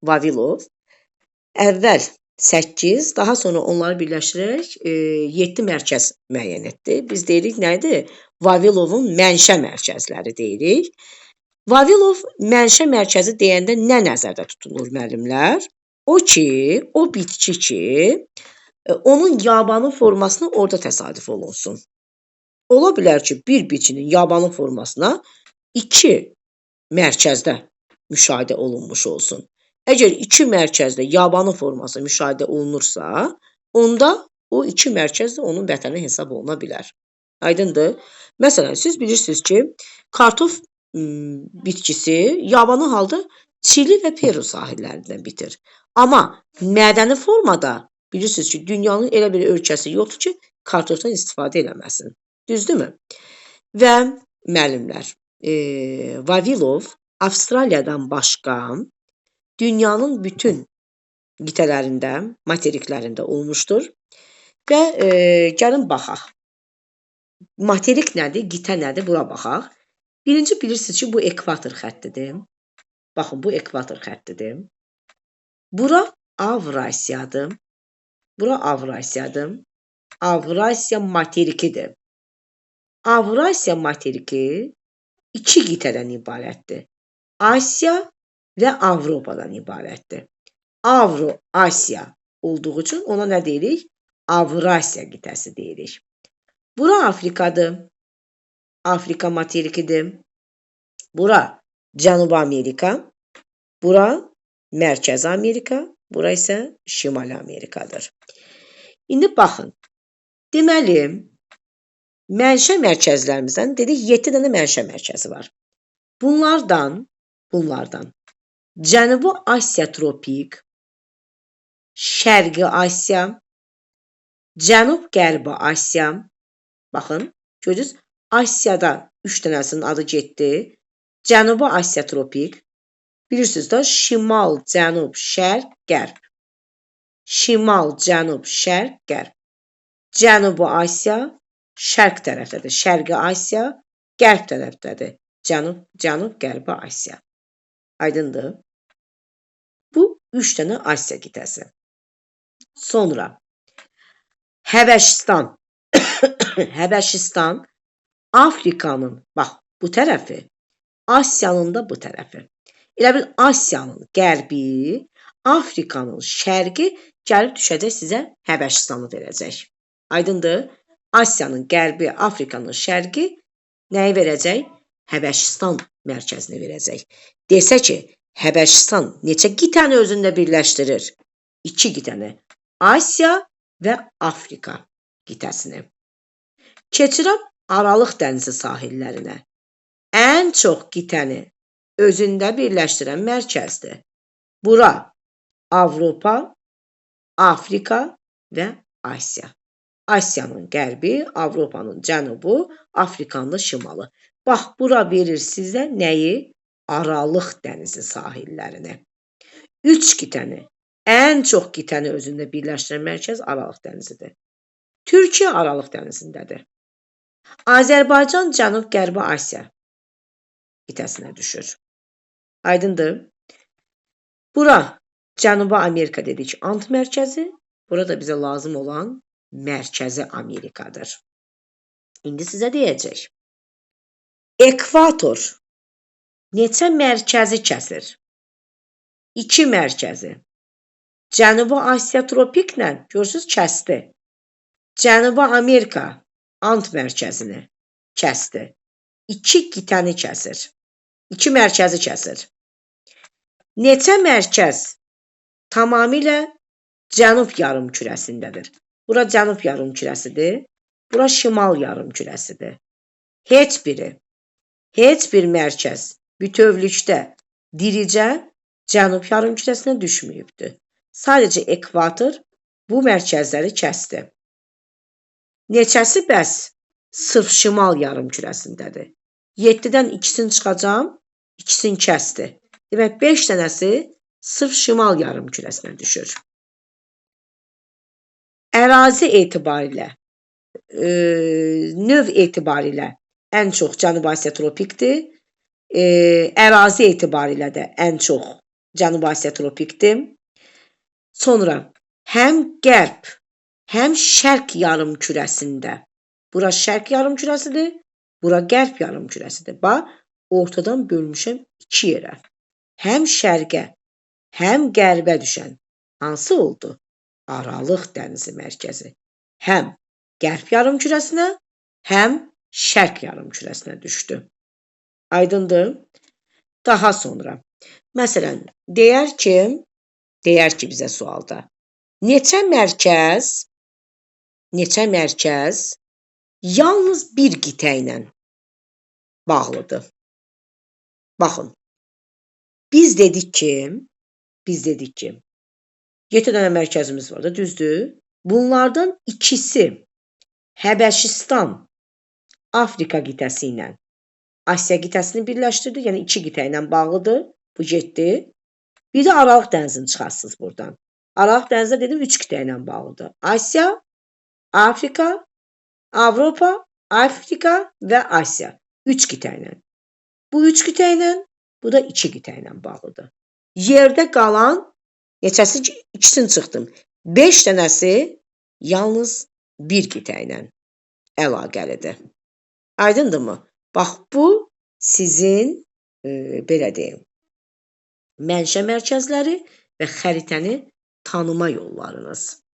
Vavilov əvvəl 8, daha sonra onları birləşdirərək 7 mərkəz müəyyən etdi. Biz deyirik nədir? Vavilovun mənşə mərkəzləri deyirik. Vavilov mənşə mərkəzi deyəndə nə nəzərdə tutulur müəllimlər? O bitki ki, onun yabanı formasına orada təsadüf olunsun. Ola bilər ki, bir bitkinin yabanı formasına 2 mərkəzdə müşahidə olunmuş olsun. Əgər 2 mərkəzdə yabanı forması müşahidə olunursa, onda o 2 mərkəz də onun vətəni hesab oluna bilər. Aydındır? Məsələn, siz bilirsiniz ki, kartof bitkisi yabanı halda Çili və Peru sahillərindən bitir. Amma mədəni formada bilirsiniz ki, dünyanın elə bir ölkəsi yoxdur ki, kartofdan istifadə eləməsin. Düzdürmü? Və müəllimlər, Vavilov Avstraliyadan başqa dünyanın bütün qitələrində, materiklərində olmuşdur. Və gəlin baxaq. Materik nədir, qitə nədir? Bura baxaq. Birinci bilirsiniz ki, bu ekvator xəttidir. Baxın, bu ekvator xəttidir. Bura Avrasiyadır. Bura Avrasiyadır. Avrasiya materikidir. Avrasiya materiki 2 qitədən ibarətdir. Asiya və Avropadan ibarətdir. Avro-Asiya olduğu üçün ona nə deyirik? Avrasiya qitəsi deyirik. Bura Afrikadır. Afrika materikidir. Bura Cənubi Amerika. Bura Mərkəzi Amerika. Bura isə Şimali Amerikadır. İndi baxın. Deməli, mənşə mərkəzlərimizdən dedik 7 dənə mənşə mərkəzi var. Bunlardan Cənubi Asiya tropik, Şərqi Asiya, Cənub-Qərbi Asiya. Baxın, görürsünüz, Asiyada 3 dənəsinin adı getdi. Cənubi Asiya tropik. Bilirsiniz də, şimal, cənub, şərq, qərb. Şimal, cənub, şərq, qərb. Cənubi Asiya şərq tərəfdədir. Şərqi Asiya qərb tərəfdədir. Cənub, qərbi Asiya. Aydındır? Bu 3 dənə Asiya qitəsi. Sonra Həbəşistan. Həbəşistan Afrikanın, bax, bu tərəfi, Asiyanın da bu tərəfi. Elə bil Asiyanın qərbi, Afrikanın şərqi gəlib düşəcək sizə Həbəşistanı verəcək. Aydındır? Asiyanın qərbi, Afrikanın şərqi nəyi verəcək? Həbəşistan mərkəzini verəcək. Desə ki, Həbəşistan neçə qitəni özündə birləşdirir? 2 qitəni. Asiya və Afrika qitəsini. Keçirəm Aralıq dənizi sahillərinə. Ən çox qitəni özündə birləşdirən mərkəzdir. Bura Avropa, Afrika və Asiya. Asiyanın qərbi, Avropanın cənubu, Afrikanın da şimalı. Bax, bura verir sizə nəyi? Aralıq dənizi sahillərini. 3 qitəni, ən çox qitəni özündə birləşdirən mərkəz Aralıq dənizidir. Türkiyə Aralıq dənizindədir. Azərbaycan Cənub-Qərbi Asiya qitəsinə düşür. Aydındır? Bura Cənubi Amerika dedik, ant mərkəzi. Burada bizə lazım olan Mərkəzi Amerikadır. İndi sizə deyəcək. Ekvator neçə mərkəzi kəsir? 2 mərkəzi. Cənubi Asiya tropiklə görürsünüz kəsdi. Cənubi Amerika ant mərkəzini kəsdi. 2 qitəni kəsir. 2 mərkəzi kəsir. Neçə mərkəz tamamilə cənub yarımkürəsindədir? Bura cənub yarımkürəsidir. Bura şimal yarımkürəsidir. Heç bir mərkəz bütövlükdə diricə cənub yarımkürəsinə düşməyibdir. Sadəcə ekvator bu mərkəzləri kəsdi. Neçəsi bəs sırf şimal yarımkürəsindədir? 7-dən 2'sini çıxacam, 2'sini kəsdi. Demək 5 dənəsi sırf şimal yarımkürəsinə düşür. Ərazi etibarilə, növ etibarilə ən çox Cənubi Asiya tropikdir. Ərazi etibarilə də ən çox Cənubi Asiya tropikdir. Sonra həm qərb, həm şərq yarımkürəsində. Bura şərq yarımkürəsidir, bura qərb yarımkürəsidir. Bax, ortadan bölmüşəm 2 yerə. Həm şərqə, həm qərbə düşən hansı oldu? Aralıq dənizi mərkəzi. Həm qərb yarımkürəsinə, həm şərq yarımkürəsinə düşdü. Aydındır? Daha sonra, məsələn, deyər ki bizə sualda, neçə mərkəz yalnız bir qitə ilə bağlıdır? Baxın, biz dedik ki, 7 dənə mərkəzimiz var da, düzdür? Bunlardan ikisi Həbəşistan, Afrika qitəsi ilə Asiya qitəsini birləşdirdi, yəni 2 qitə ilə bağlıdır, bu getdi. Bir də Aralıq dənizini çıxartsınız buradan. Aralıq dənizdə dedim 3 qitə ilə bağlıdır. Asiya, Afrika, Avropa, Afrika və Asiya. 3 qitə ilə. Bu 3 qitə ilə, bu da 2 qitə ilə bağlıdır. Yerdə qalan neçəsi? İkisini çıxdım. 5 dənəsi yalnız bir qitə ilə əlaqəlidir. Aydındırmı? Bax, bu sizin, belə deyim, mənşə mərkəzləri və xəritəni tanıma yollarınız.